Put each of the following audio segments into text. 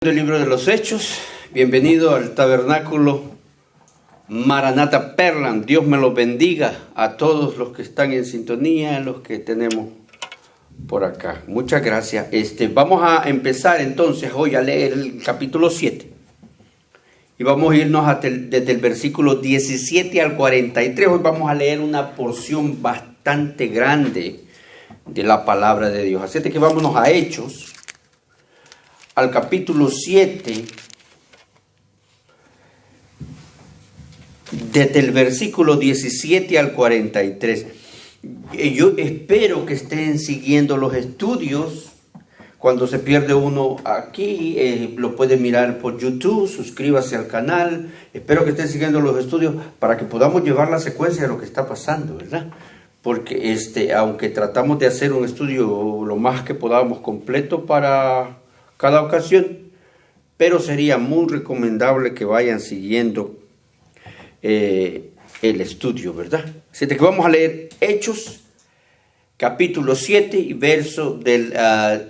Del libro de los Hechos. Bienvenido al tabernáculo Maranata Perland. Dios me los bendiga a todos los que están en sintonía, los que tenemos por acá. Muchas gracias. Vamos a empezar entonces hoy a leer el capítulo 7. Y vamos a irnos desde el versículo 17 al 43. Hoy vamos a leer una porción bastante grande de la palabra de Dios. Así que vámonos a Hechos, al capítulo 7, desde el versículo 17 al 43. Yo espero que estén siguiendo los estudios. Cuando se pierde uno aquí, lo puede mirar por YouTube, suscríbase al canal. Espero que estén siguiendo los estudios para que podamos llevar la secuencia de lo que está pasando, ¿verdad? Porque aunque tratamos de hacer un estudio lo más que podamos completo para cada ocasión, pero sería muy recomendable que vayan siguiendo el estudio, ¿verdad? Así que vamos a leer Hechos, capítulo 7 y verso del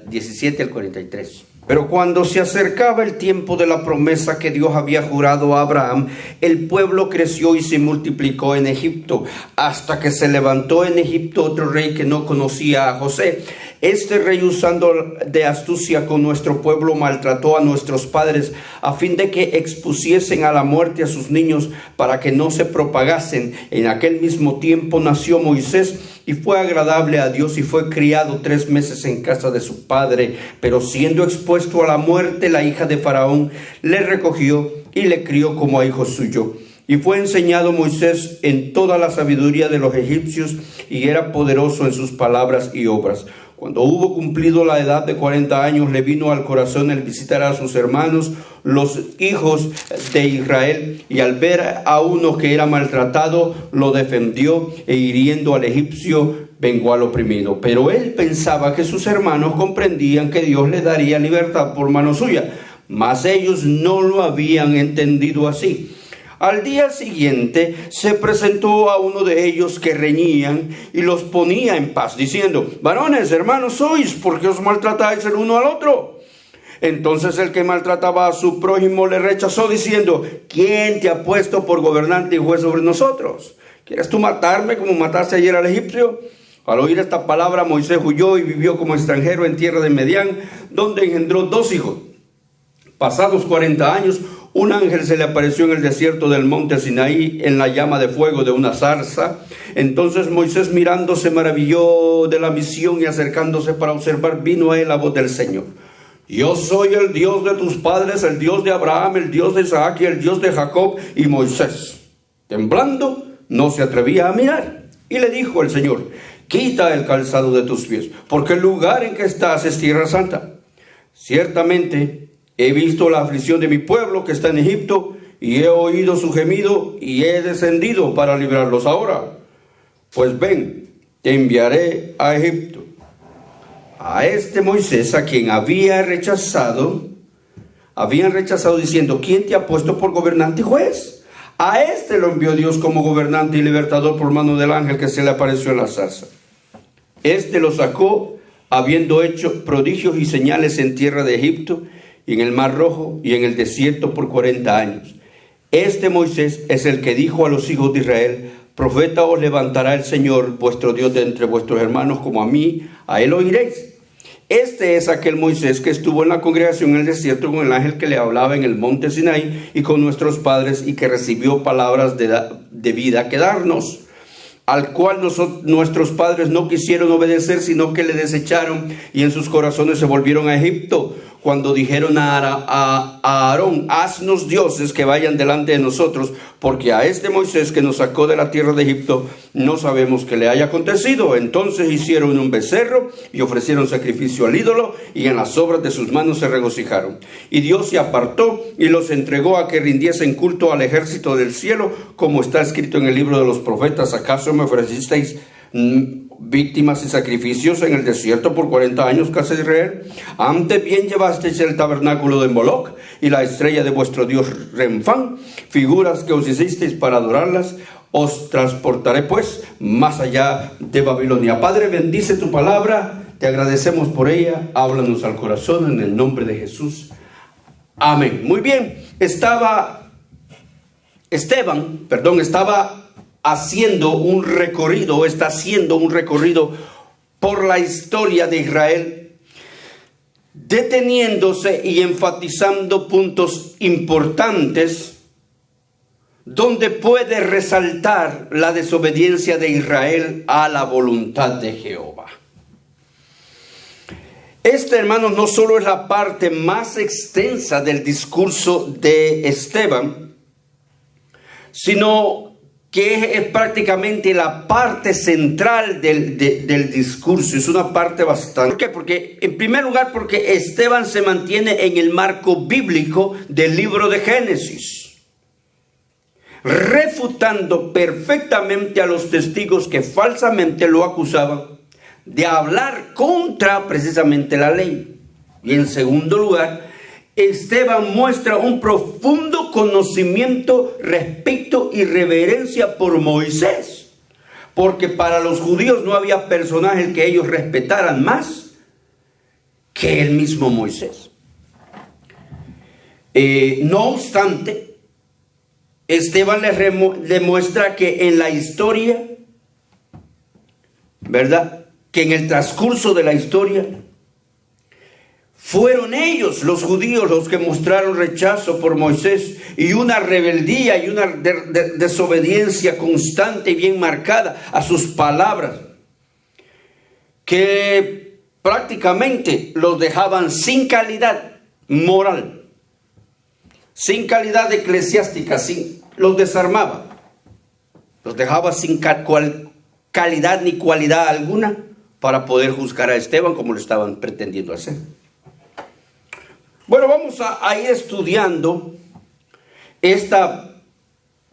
17 al 43. Pero cuando se acercaba el tiempo de la promesa que Dios había jurado a Abraham, el pueblo creció y se multiplicó en Egipto, hasta que se levantó en Egipto otro rey que no conocía a José. Este rey, usando de astucia con nuestro pueblo, maltrató a nuestros padres a fin de que expusiesen a la muerte a sus niños para que no se propagasen. En aquel mismo tiempo nació Moisés y fue agradable a Dios y fue criado 3 meses en casa de su padre. Pero siendo expuesto a la muerte, la hija de Faraón le recogió y le crió como a hijo suyo. Y fue enseñado Moisés en toda la sabiduría de los egipcios y era poderoso en sus palabras y obras. Cuando hubo cumplido la edad de 40 años, le vino al corazón el visitar a sus hermanos, los hijos de Israel, y al ver a uno que era maltratado, lo defendió e hiriendo al egipcio, vengó al oprimido. Pero él pensaba que sus hermanos comprendían que Dios le daría libertad por mano suya, mas ellos no lo habían entendido así. Al día siguiente se presentó a uno de ellos que reñían y los ponía en paz, diciendo: varones, hermanos sois, ¿por qué os maltratáis el uno al otro? Entonces el que maltrataba a su prójimo le rechazó, diciendo: ¿quién te ha puesto por gobernante y juez sobre nosotros? ¿Quieres tú matarme como mataste ayer al egipcio? Al oír esta palabra, Moisés huyó y vivió como extranjero en tierra de Medián, donde engendró 2 hijos. Pasados 40 años, un ángel se le apareció en el desierto del monte Sinaí en la llama de fuego de una zarza. Entonces Moisés, mirando, se maravilló de la visión y acercándose para observar, vino a él la voz del Señor: yo soy el Dios de tus padres, el Dios de Abraham, el Dios de Isaac y el Dios de Jacob. Y Moisés, temblando, no se atrevía a mirar. Y le dijo el Señor: quita el calzado de tus pies, porque el lugar en que estás es tierra santa. Ciertamente he visto la aflicción de mi pueblo que está en Egipto, y he oído su gemido, y he descendido para librarlos ahora. Pues ven, te enviaré a Egipto. A este Moisés, a quien habían rechazado diciendo: ¿quién te ha puesto por gobernante y juez? A este lo envió Dios como gobernante y libertador por mano del ángel que se le apareció en la zarza. Este lo sacó, habiendo hecho prodigios y señales en tierra de Egipto, y en el Mar Rojo, y en el desierto por 40 años. Este Moisés es el que dijo a los hijos de Israel: profeta os levantará el Señor vuestro Dios de entre vuestros hermanos, como a mí, a él oiréis. Este es aquel Moisés que estuvo en la congregación en el desierto con el ángel que le hablaba en el monte Sinaí y con nuestros padres, y que recibió palabras de vida que darnos, al cual nuestros padres no quisieron obedecer, sino que le desecharon, y en sus corazones se volvieron a Egipto, cuando dijeron a Aarón: haznos dioses que vayan delante de nosotros, porque a este Moisés que nos sacó de la tierra de Egipto no sabemos qué le haya acontecido. Entonces hicieron un becerro y ofrecieron sacrificio al ídolo, y en las obras de sus manos se regocijaron. Y Dios se apartó y los entregó a que rindiesen culto al ejército del cielo, como está escrito en el libro de los profetas: ¿acaso me ofrecisteis víctimas y sacrificios en el desierto por 40 años, casa de Israel? Antes bien llevasteis el tabernáculo de Moloc y la estrella de vuestro dios Renfán, figuras que os hicisteis para adorarlas. Os transportaré pues más allá de Babilonia. Padre, bendice tu palabra, te agradecemos por ella, háblanos al corazón en el nombre de Jesús. Amén. Muy bien. Esteban, estaba haciendo un recorrido, está haciendo un recorrido por la historia de Israel, deteniéndose y enfatizando puntos importantes donde puede resaltar la desobediencia de Israel a la voluntad de Jehová. Hermanos, no solo es la parte más extensa del discurso de Esteban, sino que es prácticamente la parte central del discurso. Es una parte bastante... ¿Por qué? Porque, en primer lugar, porque Esteban se mantiene en el marco bíblico del libro de Génesis, refutando perfectamente a los testigos que falsamente lo acusaban de hablar contra precisamente la ley. Y en segundo lugar, Esteban muestra un profundo conocimiento, respeto y reverencia por Moisés, porque para los judíos no había personaje que ellos respetaran más que el mismo Moisés. No obstante, Esteban les demuestra que en la historia, ¿verdad?, que en el transcurso de la historia fueron ellos, los judíos, los que mostraron rechazo por Moisés y una rebeldía y una desobediencia constante y bien marcada a sus palabras, que prácticamente los dejaban sin calidad moral, sin calidad eclesiástica, los desarmaba, los dejaba sin calidad ni cualidad alguna para poder juzgar a Esteban como lo estaban pretendiendo hacer. Bueno, vamos a ir estudiando esta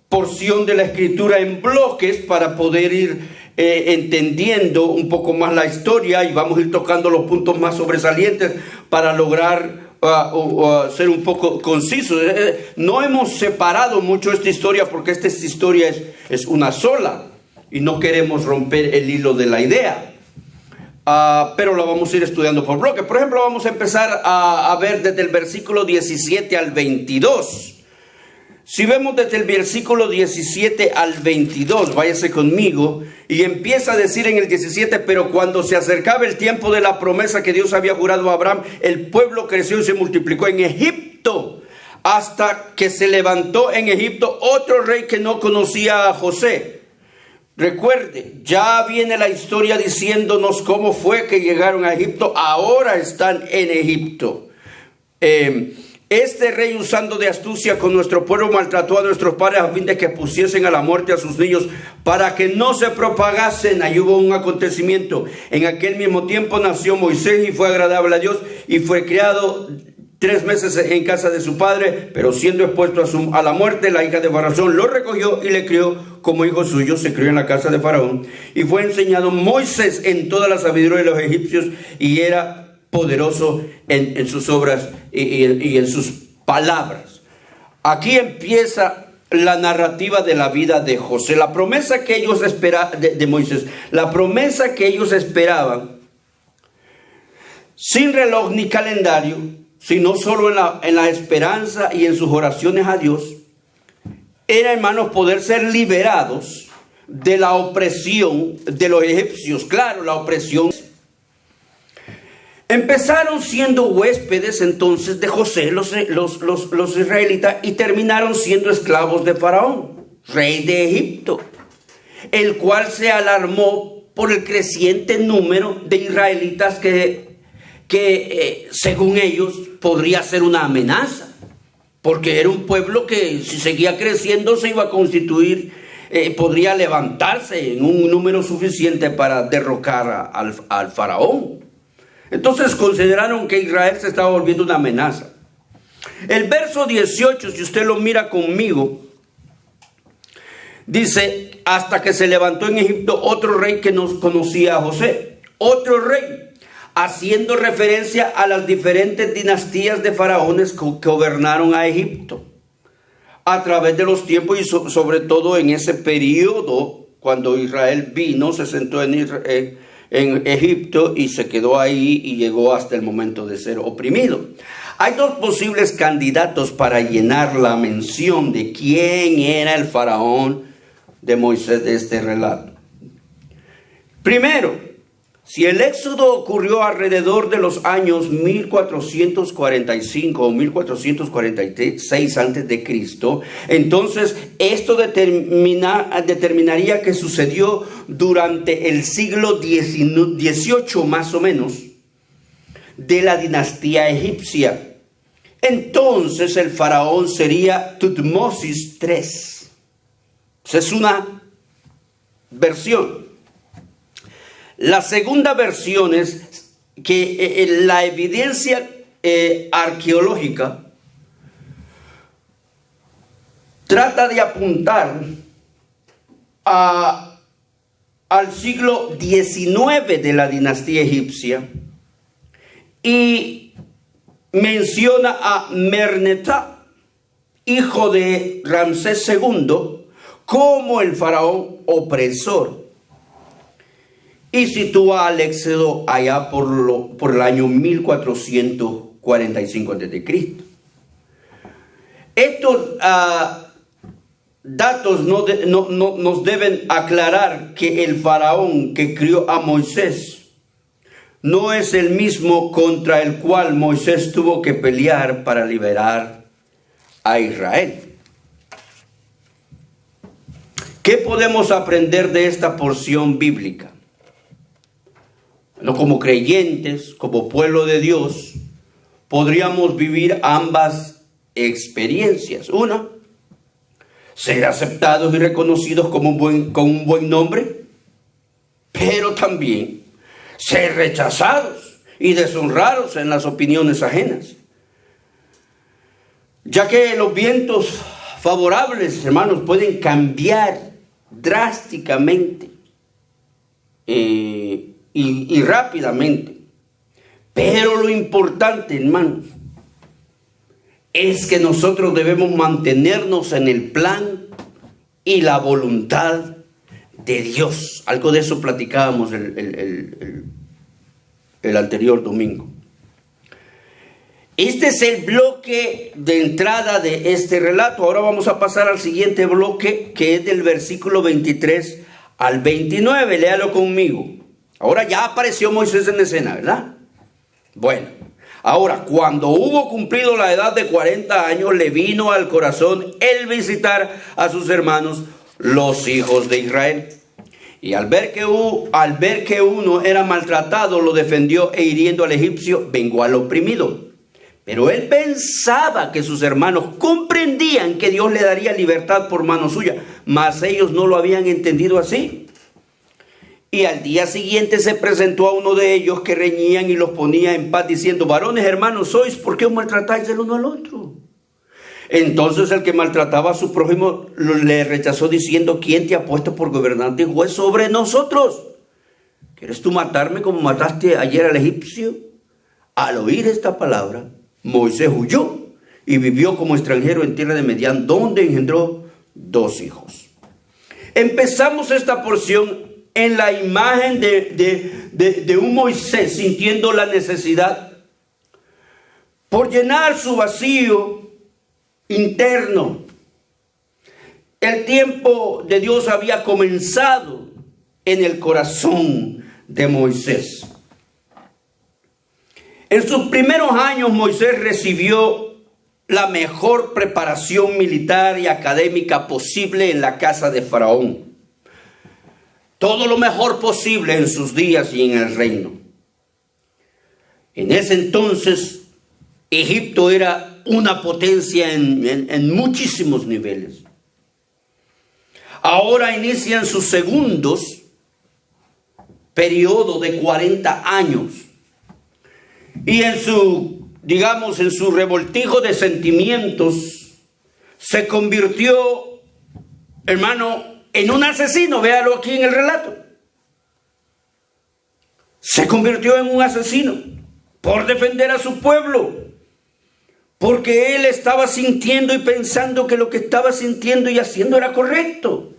porción de la Escritura en bloques para poder ir entendiendo un poco más la historia, y vamos a ir tocando los puntos más sobresalientes para lograr ser un poco concisos. No hemos separado mucho esta historia porque esta historia es una sola y no queremos romper el hilo de la idea. Pero la vamos a ir estudiando por bloque. Por ejemplo, vamos a empezar a ver desde el versículo 17 al 22. Si vemos desde el versículo 17 al 22, váyase conmigo, y empieza a decir en el 17: pero cuando se acercaba el tiempo de la promesa que Dios había jurado a Abraham, el pueblo creció y se multiplicó en Egipto, hasta que se levantó en Egipto otro rey que no conocía a José. Recuerde, ya viene la historia diciéndonos cómo fue que llegaron a Egipto. Ahora están en Egipto. Este rey, usando de astucia con nuestro pueblo, maltrató a nuestros padres a fin de que pusiesen a la muerte a sus niños para que no se propagasen. Ahí hubo un acontecimiento. En aquel mismo tiempo nació Moisés y fue agradable a Dios y fue criado 3 meses en casa de su padre, pero siendo expuesto a la muerte, la hija de Faraón lo recogió y le crió como hijo suyo. Se crió en la casa de Faraón y fue enseñado Moisés en toda la sabiduría de los egipcios, y era poderoso en sus obras y en sus palabras. Aquí empieza la narrativa de la vida de José, la promesa que ellos esperaban de Moisés, la promesa que ellos esperaban, sin reloj ni calendario, sino solo en la esperanza y en sus oraciones a Dios, era, hermanos, poder ser liberados de la opresión de los egipcios. Claro, la opresión. Empezaron siendo huéspedes entonces de José, los israelitas, y terminaron siendo esclavos de Faraón, rey de Egipto, el cual se alarmó por el creciente número de israelitas que según ellos podría ser una amenaza, porque era un pueblo que, si seguía creciendo, se iba a constituir, podría levantarse en un número suficiente para derrocar al faraón. Entonces consideraron que Israel se estaba volviendo una amenaza. El verso 18, si usted lo mira conmigo, dice: hasta que se levantó en Egipto otro rey que no conocía a José. Otro rey, haciendo referencia a las diferentes dinastías de faraones que gobernaron a Egipto a través de los tiempos, y sobre todo en ese periodo cuando Israel vino, se sentó en Egipto y se quedó ahí y llegó hasta el momento de ser oprimido. Hay dos posibles candidatos para llenar la mención de quién era el faraón de Moisés de este relato. Primero, si el éxodo ocurrió alrededor de los años 1445 o 1446 antes de Cristo, entonces esto determinaría que sucedió durante el siglo XVIII más o menos de la dinastía egipcia. Entonces el faraón sería Tutmosis III. Esa es una versión. La segunda versión es que la evidencia arqueológica trata de apuntar al siglo XIX de la dinastía egipcia y menciona a Merneptah, hijo de Ramsés II, como el faraón opresor. Y sitúa al éxodo allá por el año 1445 a.C. Estos datos nos deben aclarar que el faraón que crió a Moisés no es el mismo contra el cual Moisés tuvo que pelear para liberar a Israel. ¿Qué podemos aprender de esta porción bíblica? Como creyentes, como pueblo de Dios, podríamos vivir ambas experiencias. Una, ser aceptados y reconocidos con un buen nombre, pero también ser rechazados y deshonrados en las opiniones ajenas. Ya que los vientos favorables, hermanos, pueden cambiar drásticamente y rápidamente. Pero lo importante, hermanos, es que nosotros debemos mantenernos en el plan y la voluntad de Dios. Algo de eso platicábamos el anterior domingo. Este es el bloque de entrada de este relato. Ahora vamos a pasar al siguiente bloque, que es del versículo 23 al 29. Léalo conmigo. Ahora ya apareció Moisés en escena, ¿verdad? Bueno, ahora cuando hubo cumplido la edad de 40 años, le vino al corazón el visitar a sus hermanos, los hijos de Israel. Y al ver que uno era maltratado, lo defendió e hiriendo al egipcio, vengó al oprimido. Pero él pensaba que sus hermanos comprendían que Dios le daría libertad por mano suya, mas ellos no lo habían entendido así. Y al día siguiente se presentó a uno de ellos que reñían y los ponía en paz, diciendo: varones hermanos sois, ¿por qué os maltratáis el uno al otro? Entonces el que maltrataba a su prójimo le rechazó, diciendo: ¿quién te ha puesto por gobernante y juez sobre nosotros? ¿Quieres tú matarme como mataste ayer al egipcio? Al oír esta palabra, Moisés huyó y vivió como extranjero en tierra de Medián, donde engendró 2 hijos. Empezamos esta porción en la imagen de un Moisés sintiendo la necesidad por llenar su vacío interno. El tiempo de Dios había comenzado en el corazón de Moisés. En sus primeros años, Moisés recibió la mejor preparación militar y académica posible en la casa de Faraón. Todo lo mejor posible en sus días y en el reino. En ese entonces, Egipto era una potencia en muchísimos niveles. Ahora inician sus segundos periodo de 40 años. Y en su revoltijo de sentimientos, se convirtió, hermano, en un asesino. Véalo aquí en el relato. Se convirtió en un asesino por defender a su pueblo, porque él estaba sintiendo y pensando que lo que estaba sintiendo y haciendo era correcto.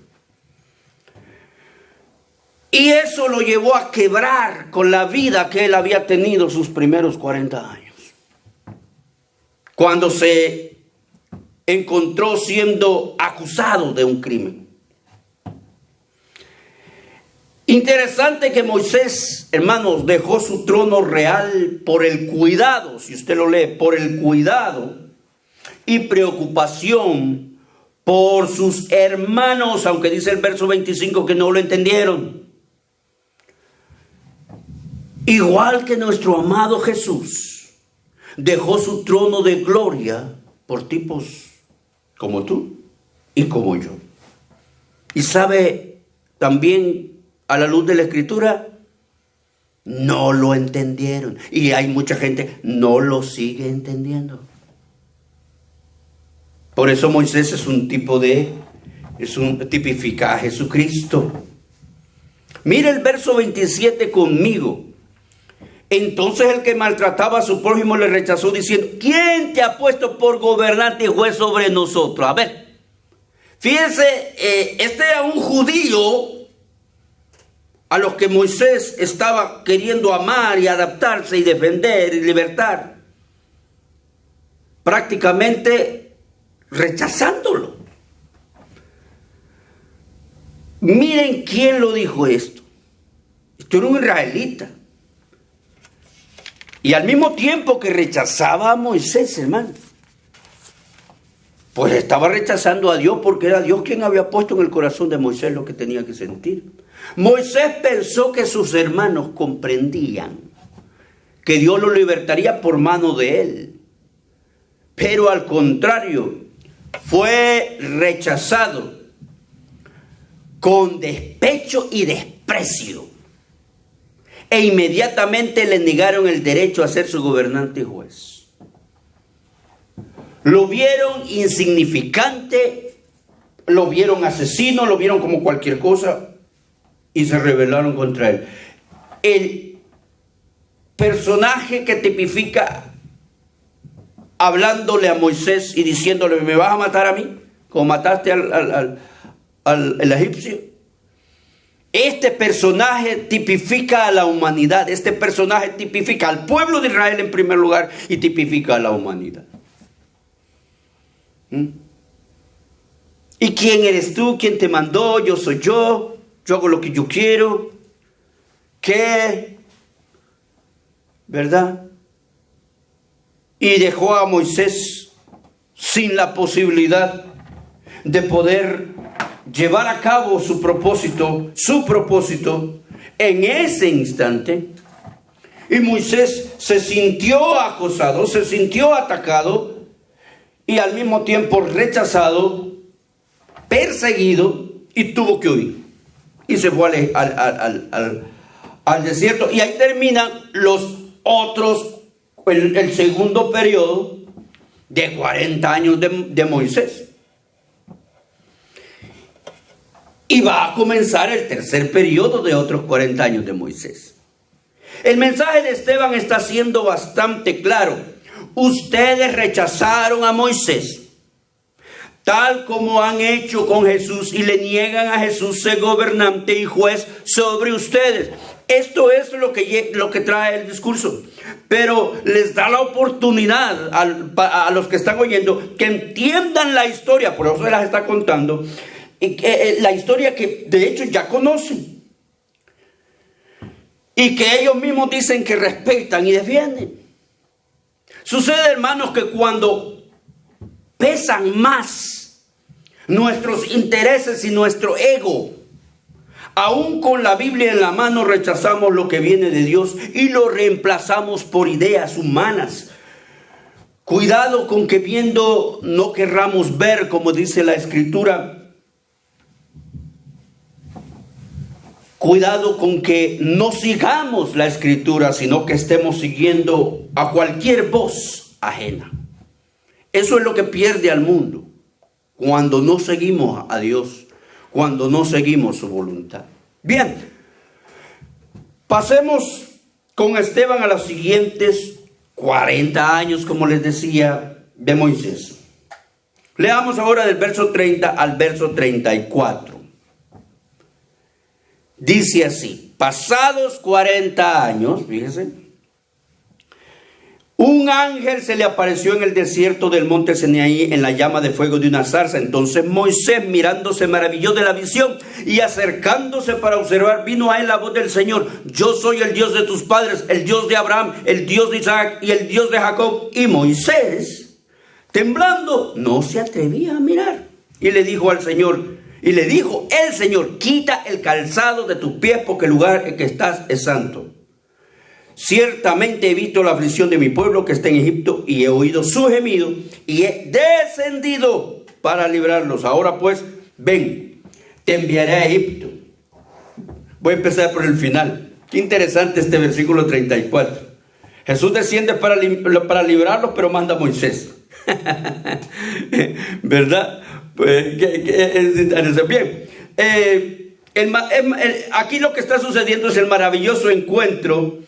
Y eso lo llevó a quebrar con la vida que él había tenido sus primeros 40 años. cuando se encontró siendo acusado de un crimen. Interesante que Moisés, hermanos, dejó su trono real por el cuidado, si usted lo lee, por el cuidado y preocupación por sus hermanos, aunque dice el verso 25 que no lo entendieron. Igual que nuestro amado Jesús dejó su trono de gloria por tipos como tú y como yo. Y sabe también, a la luz de la Escritura, no lo entendieron. Y hay mucha gente no lo sigue entendiendo. Por eso Moisés tipifica a Jesucristo. Mira el verso 27 conmigo. Entonces el que maltrataba a su prójimo le rechazó diciendo: ¿quién te ha puesto por gobernante y juez sobre nosotros? A ver, fíjense, este era un judío a los que Moisés estaba queriendo amar y adaptarse y defender y libertar, prácticamente rechazándolo. Miren quién lo dijo esto. Esto era un israelita. Y al mismo tiempo que rechazaba a Moisés, hermano, pues estaba rechazando a Dios, porque era Dios quien había puesto en el corazón de Moisés lo que tenía que sentir. Moisés pensó que sus hermanos comprendían que Dios lo libertaría por mano de él. Pero al contrario, fue rechazado con despecho y desprecio. E inmediatamente le negaron el derecho a ser su gobernante y juez. Lo vieron insignificante, lo vieron asesino, lo vieron como cualquier cosa y se rebelaron contra él. El personaje que tipifica, hablándole a Moisés y diciéndole: ¿me vas a matar a mí como mataste al egipcio? Este personaje tipifica a la humanidad. Este personaje tipifica al pueblo de Israel en primer lugar y tipifica a la humanidad. ¿Y quién eres tú? ¿Quién te mandó? Yo soy yo. Yo hago lo que yo quiero. ¿Qué? ¿Verdad? Y dejó a Moisés sin la posibilidad de poder llevar a cabo su propósito en ese instante. Y Moisés se sintió acosado, se sintió atacado y al mismo tiempo rechazado, perseguido, y tuvo que huir. Y se fue al desierto. Y ahí terminan los otros, el segundo periodo de 40 años de Moisés. Y va a comenzar el tercer periodo de otros 40 años de Moisés. El mensaje de Esteban está siendo bastante claro. Ustedes rechazaron a Moisés, tal como han hecho con Jesús, y le niegan a Jesús ser gobernante y juez sobre ustedes. Esto es lo que trae el discurso. Pero les da la oportunidad a los que están oyendo que entiendan la historia. Por eso se las está contando. La historia que de hecho ya conocen y que ellos mismos dicen que respetan y defienden. Sucede, hermanos, que cuando pesan más nuestros intereses y nuestro ego, aún con la Biblia en la mano, rechazamos lo que viene de Dios y lo reemplazamos por ideas humanas. Cuidado con que viendo no querramos ver, como dice la Escritura. Cuidado con que no sigamos la Escritura, sino que estemos siguiendo a cualquier voz ajena. Eso es lo que pierde al mundo cuando no seguimos a Dios, cuando no seguimos su voluntad. Bien, pasemos con Esteban a los siguientes 40 años, como les decía, de Moisés. Leamos ahora del verso 30 al verso 34. Dice así: pasados 40 años, fíjense, Un ángel se le apareció en el desierto del monte Sinaí en la llama de fuego de una zarza. Entonces Moisés, mirando, se maravilló de la visión, y acercándose para observar, vino a él la voz del Señor: yo soy el Dios de tus padres, el Dios de Abraham, el Dios de Isaac y el Dios de Jacob. Y Moisés, temblando, no se atrevía a mirar. Y le dijo el Señor, quita el calzado de tus pies, porque el lugar en que estás es santo. Ciertamente he visto la aflicción de mi pueblo que está en Egipto, y he oído su gemido, y he descendido para librarlos. Ahora pues, ven, te enviaré a Egipto. Voy a empezar por el final. Qué interesante este versículo 34. Jesús desciende para librarlos, pero manda a Moisés. ¿Verdad? Pues, bien. Aquí lo que está sucediendo es el maravilloso encuentro,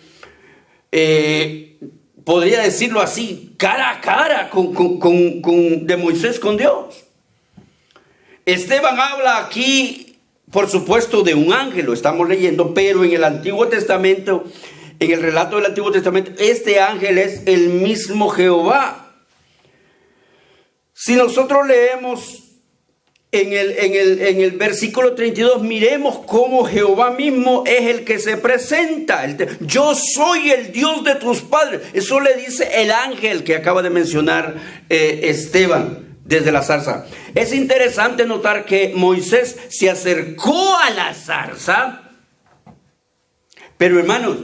podría decirlo así, cara a cara de Moisés con Dios. Esteban habla aquí, por supuesto, de un ángel, lo estamos leyendo, pero en el Antiguo Testamento, en el relato del Antiguo Testamento, este ángel es el mismo Jehová. Si nosotros leemos en el versículo 32, miremos cómo Jehová mismo es el que se presenta. Yo soy el Dios de tus padres. Eso le dice el ángel que acaba de mencionar Esteban desde la zarza. Es interesante notar que Moisés se acercó a la zarza, pero hermanos,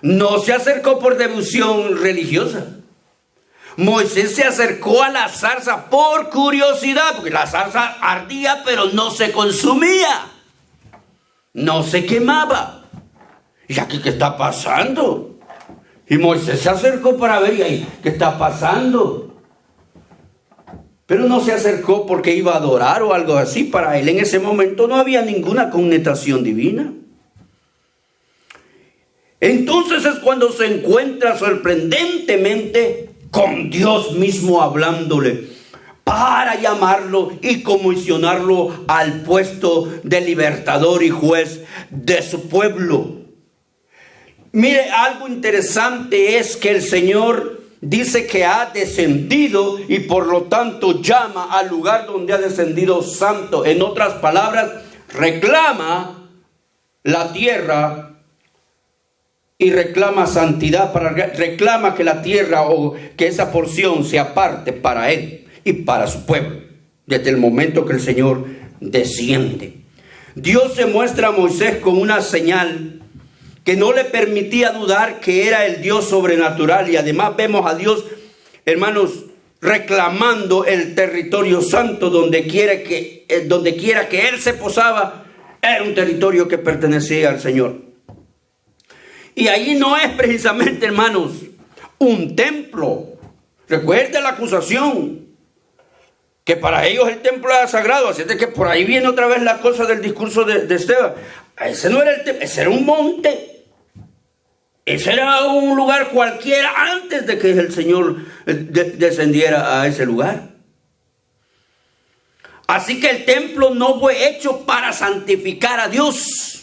no se acercó por devoción religiosa. Moisés se acercó a la zarza por curiosidad, porque la zarza ardía, pero no se consumía, no se quemaba. ¿Y aquí qué está pasando? Y Moisés se acercó para ver, ¿y ahí qué está pasando? Pero no se acercó porque iba a adorar o algo así. Para él en ese momento no había ninguna connotación divina. Entonces es cuando se encuentra sorprendentemente con Dios mismo hablándole para llamarlo y comisionarlo al puesto de libertador y juez de su pueblo. Mire, algo interesante es que el Señor dice que ha descendido y por lo tanto llama al lugar donde ha descendido santo. En otras palabras, reclama la tierra y reclama santidad, reclama que la tierra o que esa porción se aparte para él y para su pueblo. Desde el momento que el Señor desciende, Dios se muestra a Moisés con una señal que no le permitía dudar que era el Dios sobrenatural. Y además vemos a Dios, hermanos, reclamando el territorio santo. Donde quiera que él se posaba, era un territorio que pertenecía al Señor. Y allí no es precisamente, hermanos, un templo. Recuerde la acusación, que para ellos el templo era sagrado. Así es que por ahí viene otra vez la cosa del discurso de Esteban. Ese no era el templo, ese era un monte. Ese era un lugar cualquiera antes de que el Señor descendiera a ese lugar. Así que el templo no fue hecho para santificar a Dios,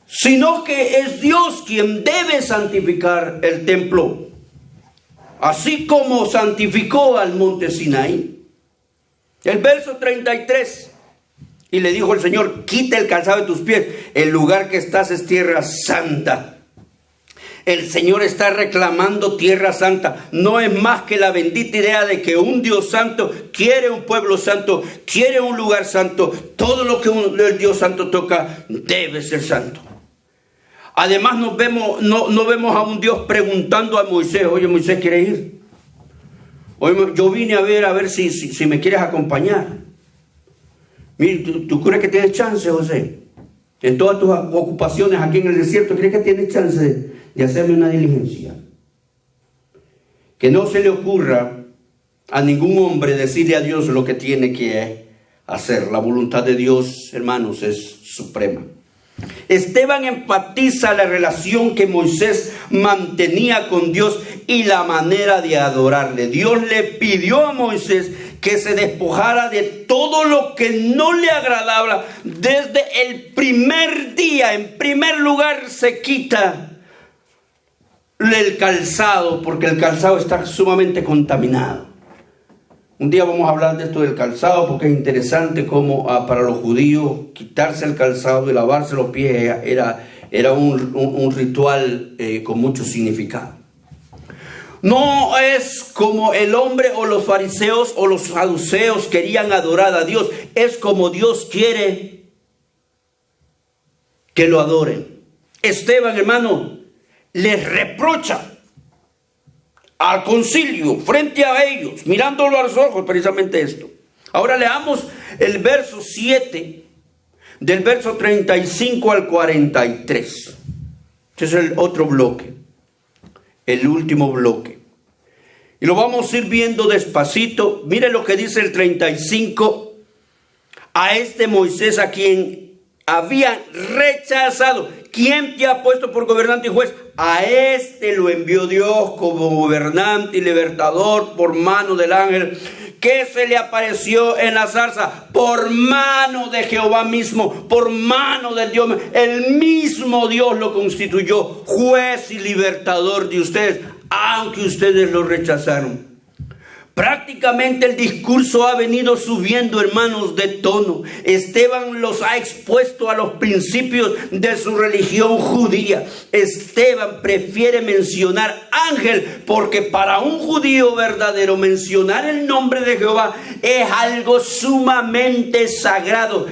sino que es Dios quien debe santificar el templo, así como santificó al monte Sinaí. El verso 33, y le dijo el Señor: quita el calzado de tus pies, el lugar que estás es tierra santa. El Señor está reclamando tierra santa. No es más que la bendita idea de que un Dios santo quiere un pueblo santo, quiere un lugar santo. Todo lo que el Dios santo toca debe ser santo. Además no vemos a un Dios preguntando a Moisés: oye, Moisés, ¿quieres ir? Oye, yo vine a ver si me quieres acompañar. Mire, ¿tú crees que tienes chance, José? En todas tus ocupaciones aquí en el desierto, ¿crees que tienes chance de hacerme una diligencia? Que no se le ocurra a ningún hombre decirle a Dios lo que tiene que hacer. La voluntad de Dios, hermanos, es suprema. Esteban enfatiza la relación que Moisés mantenía con Dios y la manera de adorarle. Dios le pidió a Moisés que se despojara de todo lo que no le agradaba. Desde el primer día, en primer lugar, se quita el calzado, porque el calzado está sumamente contaminado. Un día vamos a hablar de esto del calzado, porque es interesante cómo para los judíos quitarse el calzado y lavarse los pies era un ritual con mucho significado. No es como el hombre o los fariseos o los saduceos querían adorar a Dios. Es como Dios quiere que lo adoren. Esteban, hermano, les reprocha al concilio, frente a ellos, mirándolo a los ojos, precisamente esto. Ahora leamos el verso 7, del verso 35 al 43. Este es el otro bloque, el último bloque. Y lo vamos a ir viendo despacito. Mire lo que dice el 35. A este Moisés a quien habían rechazado. ¿Quién te ha puesto por gobernante y juez? A este lo envió Dios como gobernante y libertador por mano del ángel que se le apareció en la zarza, por mano de Jehová mismo, por mano de Dios. El mismo Dios lo constituyó juez y libertador de ustedes, aunque ustedes lo rechazaron. Prácticamente el discurso ha venido subiendo, hermanos, de tono. Esteban los ha expuesto a los principios de su religión judía. Esteban prefiere mencionar ángel porque para un judío verdadero mencionar el nombre de Jehová es algo sumamente sagrado.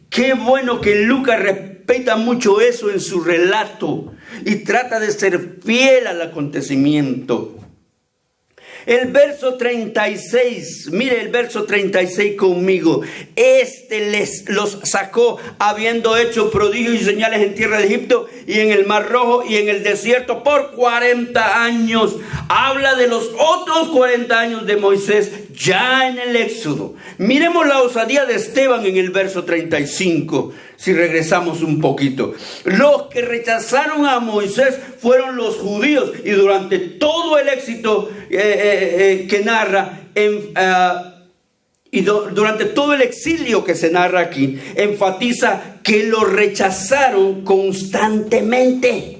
Qué bueno que Lucas respeta mucho eso en su relato y trata de ser fiel al acontecimiento. El verso 36, mire el verso 36 conmigo. Los sacó habiendo hecho prodigios y señales en tierra de Egipto y en el Mar Rojo y en el desierto por 40 años. Habla de los otros 40 años de Moisés ya en el Éxodo. Miremos la osadía de Esteban en el verso 35. Si regresamos un poquito, los que rechazaron a Moisés fueron los judíos, y durante todo el éxito que narra, durante todo el exilio que se narra aquí, enfatiza que lo rechazaron constantemente.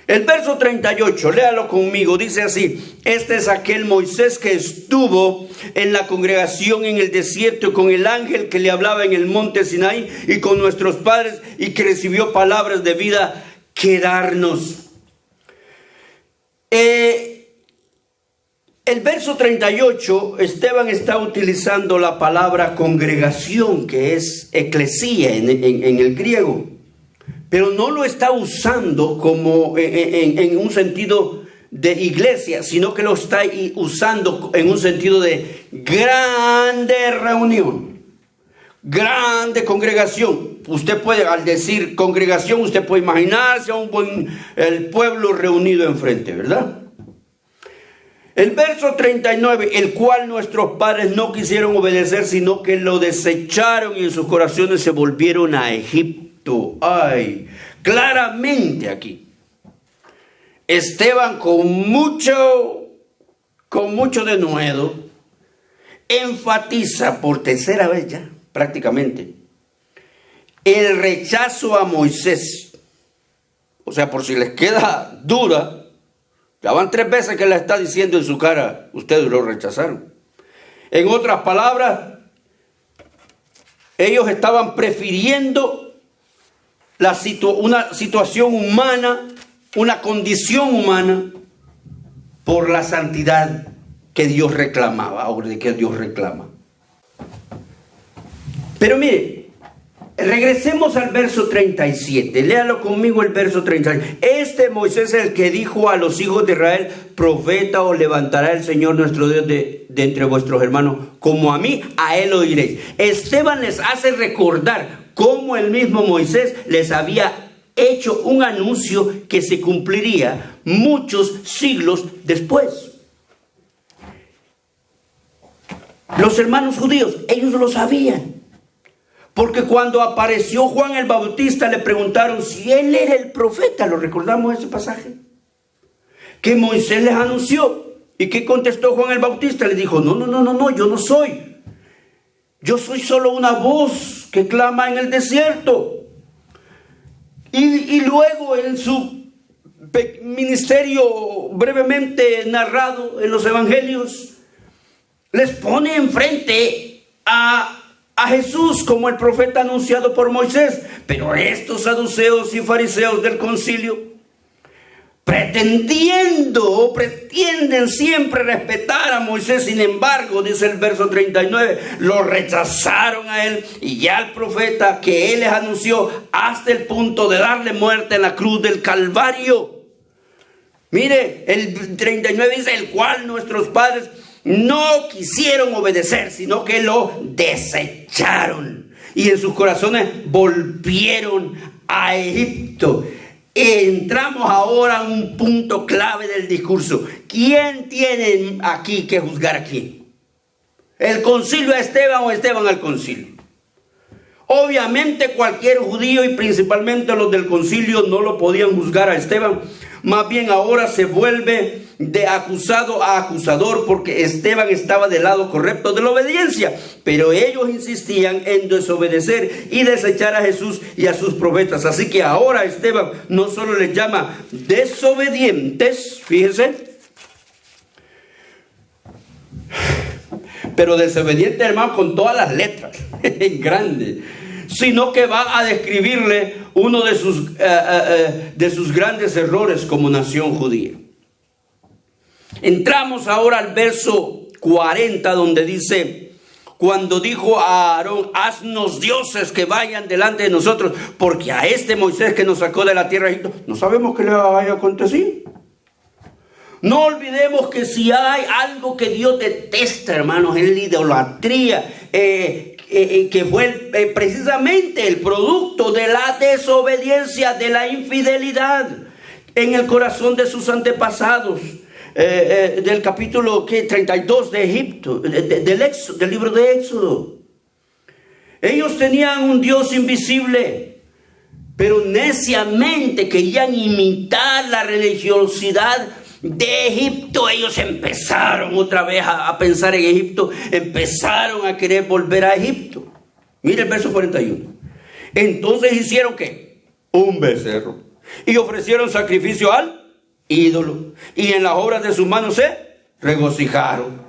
El verso 38, léalo conmigo, dice así: este es aquel Moisés que estuvo en la congregación en el desierto con el ángel que le hablaba en el monte Sinaí y con nuestros padres, y que recibió palabras de vida que darnos. El verso 38, Esteban está utilizando la palabra congregación, que es eclesía en el griego. Pero no lo está usando como en un sentido de iglesia, sino que lo está usando en un sentido de grande reunión, grande congregación. Usted puede, al decir congregación, usted puede imaginarse a el pueblo reunido enfrente, ¿verdad? El verso 39, el cual nuestros padres no quisieron obedecer, sino que lo desecharon y en sus corazones se volvieron a Egipto. Ay, claramente aquí Esteban con mucho denuedo enfatiza por tercera vez ya prácticamente el rechazo a Moisés. O sea, por si les queda duda, ya van 3 veces que le está diciendo en su cara: ustedes lo rechazaron. En otras palabras, ellos estaban prefiriendo una situación humana, una condición humana, por la santidad que Dios reclamaba, o de que Dios reclama. Pero mire, regresemos al verso 37, léalo conmigo el verso 37. Este Moisés es el que dijo a los hijos de Israel: profeta os levantará el Señor nuestro Dios de entre vuestros hermanos, como a mí, a él oiréis. Esteban les hace recordar cómo el mismo Moisés les había hecho un anuncio que se cumpliría muchos siglos después. Los hermanos judíos, ellos lo sabían, porque cuando apareció Juan el Bautista le preguntaron si él era el profeta. ¿Lo recordamos ese pasaje? Que Moisés les anunció. ¿Y qué contestó Juan el Bautista? Le dijo: no, yo no soy. Yo soy solo una voz que clama en el desierto. Y luego en su ministerio brevemente narrado en los evangelios, les pone enfrente a Jesús como el profeta anunciado por Moisés. Pero estos saduceos y fariseos del concilio, pretenden siempre respetar a Moisés, sin embargo, dice el verso 39, lo rechazaron a él y ya al profeta que él les anunció, hasta el punto de darle muerte en la cruz del Calvario. Mire, el 39 dice, el cual nuestros padres no quisieron obedecer, sino que lo desecharon y en sus corazones volvieron a Egipto. Entramos ahora a un punto clave del discurso. ¿Quién tiene aquí que juzgar aquí? ¿El concilio a Esteban o Esteban al concilio? Obviamente cualquier judío y principalmente los del concilio no lo podían juzgar a Esteban. Más bien ahora se vuelve de acusado a acusador, porque Esteban estaba del lado correcto de la obediencia, pero ellos insistían en desobedecer y desechar a Jesús y a sus profetas. Así que ahora Esteban no solo les llama desobedientes, fíjense, pero desobedientes, hermano, con todas las letras en grande, sino que va a describirle uno de sus grandes errores como nación judía. Entramos ahora al verso 40, donde dice, cuando dijo a Aarón, haznos dioses que vayan delante de nosotros, porque a este Moisés que nos sacó de la tierra de Egipto, no sabemos qué le haya acontecido. No olvidemos que si hay algo que Dios detesta, hermanos, es la idolatría, que fue precisamente el producto de la desobediencia, de la infidelidad en el corazón de sus antepasados. Del capítulo 32 de Egipto, del libro de Éxodo. Ellos tenían un Dios invisible, pero neciamente querían imitar la religiosidad de Egipto. Ellos empezaron otra vez a pensar en Egipto, empezaron a querer volver a Egipto. Mire el verso 41. Entonces hicieron ¿qué? Un becerro y ofrecieron sacrificio al ídolo, y en las obras de sus manos se regocijaron.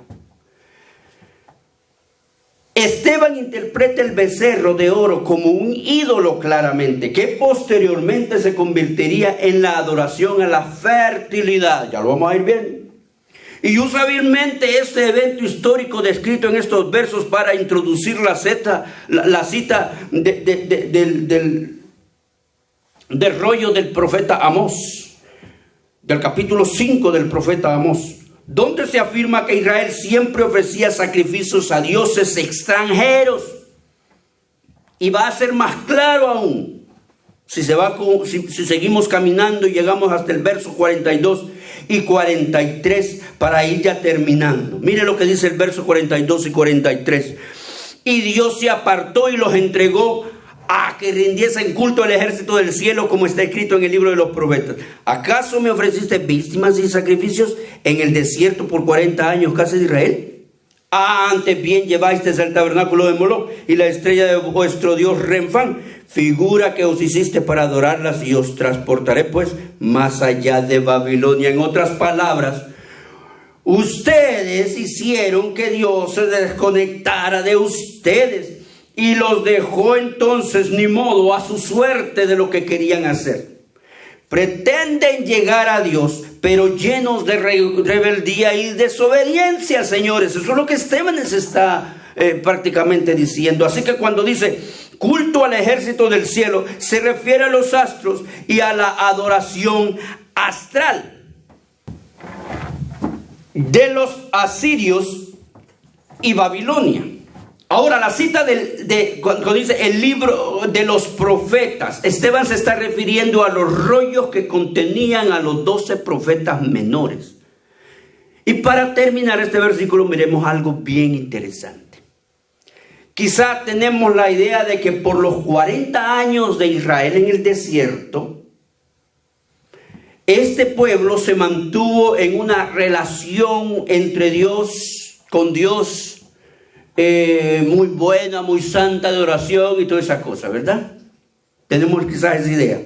Esteban interpreta el becerro de oro como un ídolo claramente, que posteriormente se convertiría en la adoración a la fertilidad. Ya lo vamos a ir viendo. Y usa hábilmente este evento histórico descrito en estos versos para introducir la cita del rollo del profeta Amós, del capítulo 5 del profeta Amós, donde se afirma que Israel siempre ofrecía sacrificios a dioses extranjeros. Y va a ser más claro aún si seguimos caminando y llegamos hasta el verso 42 y 43 para ir ya terminando. Mire lo que dice el verso 42 y 43. Y Dios se apartó y los entregó a que rindiesen culto al ejército del cielo, como está escrito en el libro de los profetas. ¿Acaso me ofreciste víctimas y sacrificios en el desierto por 40 años, casa de Israel? Antes bien llevasteis el tabernáculo de Moloc y la estrella de vuestro dios Renfán, figura que os hiciste para adorarlas, y os transportaré pues más allá de Babilonia. En otras palabras, ustedes hicieron que Dios se desconectara de ustedes y los dejó entonces, ni modo, a su suerte de lo que querían hacer. Pretenden llegar a Dios, pero llenos de rebeldía y desobediencia, señores. Eso es lo que Esteban les está prácticamente diciendo. Así que cuando dice culto al ejército del cielo, se refiere a los astros y a la adoración astral de los asirios y Babilonia. Ahora, la cita cuando dice el libro de los profetas, Esteban se está refiriendo a los rollos que contenían a los 12 profetas menores. Y para terminar este versículo, miremos algo bien interesante. Quizá tenemos la idea de que por los 40 años de Israel en el desierto, este pueblo se mantuvo en una relación con Dios, muy buena, muy santa, de oración y toda esa cosa, ¿verdad? Tenemos quizás esa idea.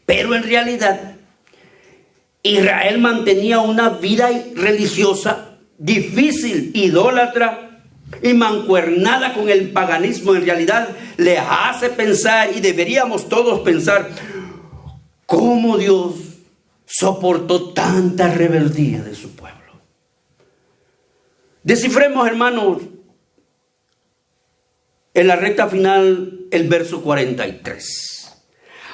Pero en realidad, Israel mantenía una vida religiosa difícil, idólatra y mancuernada con el paganismo. En realidad les hace pensar, y deberíamos todos pensar, cómo Dios soportó tanta rebeldía de su pueblo. Descifremos, hermanos, en la recta final el verso 43.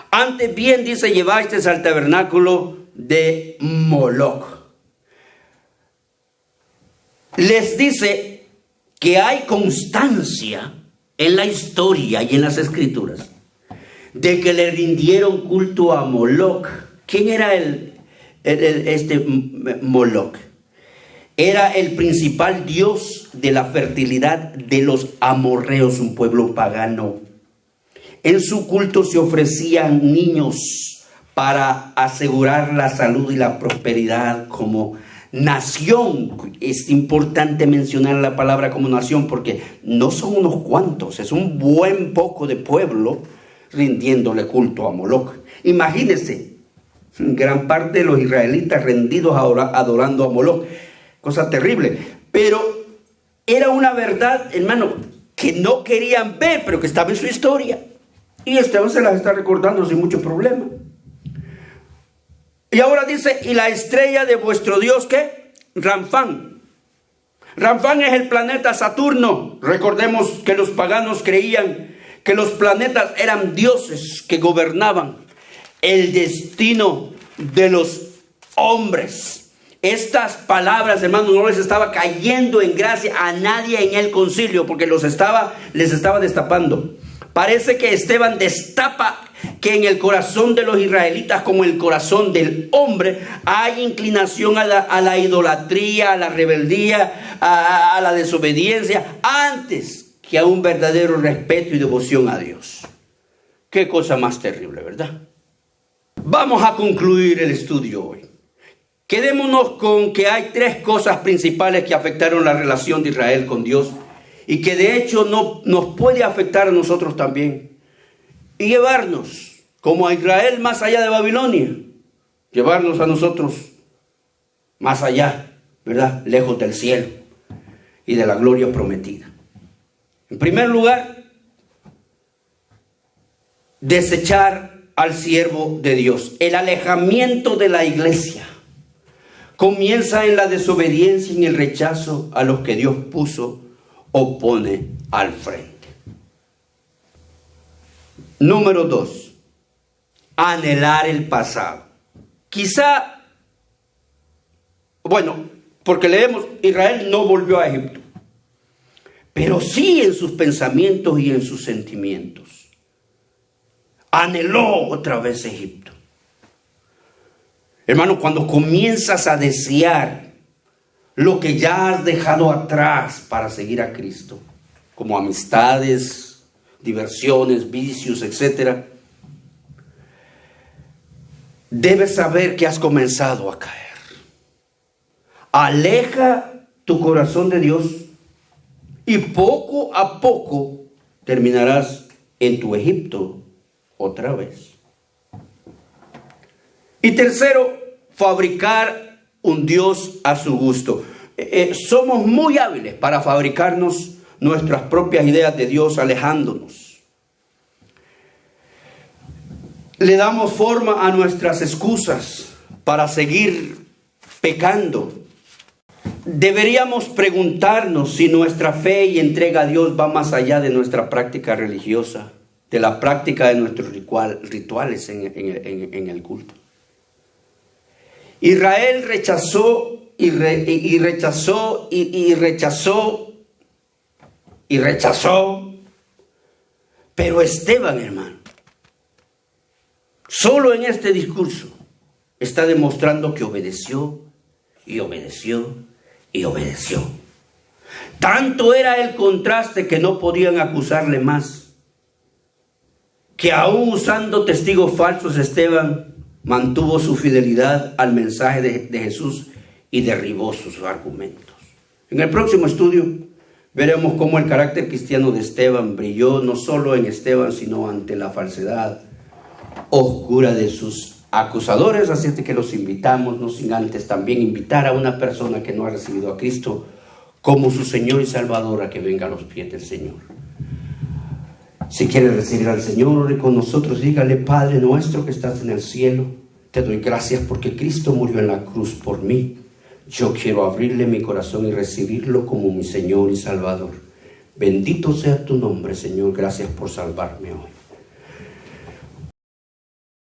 Antes bien, dice, llevasteis al tabernáculo de Moloc. Les dice que hay constancia en la historia y en las escrituras de que le rindieron culto a Moloc. ¿Quién era este Moloc? Era el principal dios de la fertilidad de los amorreos, un pueblo pagano. En su culto se ofrecían niños para asegurar la salud y la prosperidad como nación. Es importante mencionar la palabra como nación porque no son unos cuantos, es un buen poco de pueblo rindiéndole culto a Moloc. Imagínense, gran parte de los israelitas rendidos adorando a Moloc. Cosa terrible, pero era una verdad, hermano, que no querían ver, pero que estaba en su historia. Y Esteban se las está recordando sin mucho problema. Y ahora dice, y la estrella de vuestro Dios, ¿qué? Ramfán. Ramfán es el planeta Saturno. Recordemos que los paganos creían que los planetas eran dioses que gobernaban el destino de los hombres. Estas palabras, hermanos, no les estaba cayendo en gracia a nadie en el concilio porque les estaba destapando. Parece que Esteban destapa que en el corazón de los israelitas, como el corazón del hombre, hay inclinación a la idolatría, a la rebeldía, a la desobediencia, antes que a un verdadero respeto y devoción a Dios. Qué cosa más terrible, ¿verdad? Vamos a concluir el estudio hoy. Quedémonos con que hay tres cosas principales que afectaron la relación de Israel con Dios y que de hecho nos puede afectar a nosotros también y llevarnos como a Israel más allá de Babilonia, llevarnos a nosotros más allá, ¿verdad? Lejos del cielo y de la gloria prometida. En primer lugar, desechar al siervo de Dios. El alejamiento de la iglesia comienza en la desobediencia y en el rechazo a los que Dios puso o pone al frente. Número 2, anhelar el pasado. Quizá, porque leemos, Israel no volvió a Egipto, pero sí en sus pensamientos y en sus sentimientos. Anheló otra vez Egipto. Hermano, cuando comienzas a desear lo que ya has dejado atrás para seguir a Cristo, como amistades, diversiones, vicios, etc., debes saber que has comenzado a caer. Aleja tu corazón de Dios y poco a poco terminarás en tu Egipto otra vez. Y tercero, fabricar un Dios a su gusto. Somos muy hábiles para fabricarnos nuestras propias ideas de Dios, alejándonos. Le damos forma a nuestras excusas para seguir pecando. Deberíamos preguntarnos si nuestra fe y entrega a Dios va más allá de nuestra práctica religiosa, de la práctica de nuestros rituales en el culto. Israel rechazó, pero Esteban, hermano, solo en este discurso está demostrando que obedeció y obedeció y obedeció. Tanto era el contraste que no podían acusarle más, que aún usando testigos falsos, Esteban mantuvo su fidelidad al mensaje de Jesús y derribó sus argumentos. En el próximo estudio veremos cómo el carácter cristiano de Esteban brilló no solo en Esteban, sino ante la falsedad oscura de sus acusadores, así es de que los invitamos, no sin antes también invitar a una persona que no ha recibido a Cristo como su Señor y Salvador a que venga a los pies del Señor. Si quiere recibir al Señor, ore con nosotros, dígale: Padre nuestro que estás en el cielo, te doy gracias porque Cristo murió en la cruz por mí. Yo quiero abrirle mi corazón y recibirlo como mi Señor y Salvador. Bendito sea tu nombre, Señor, gracias por salvarme hoy.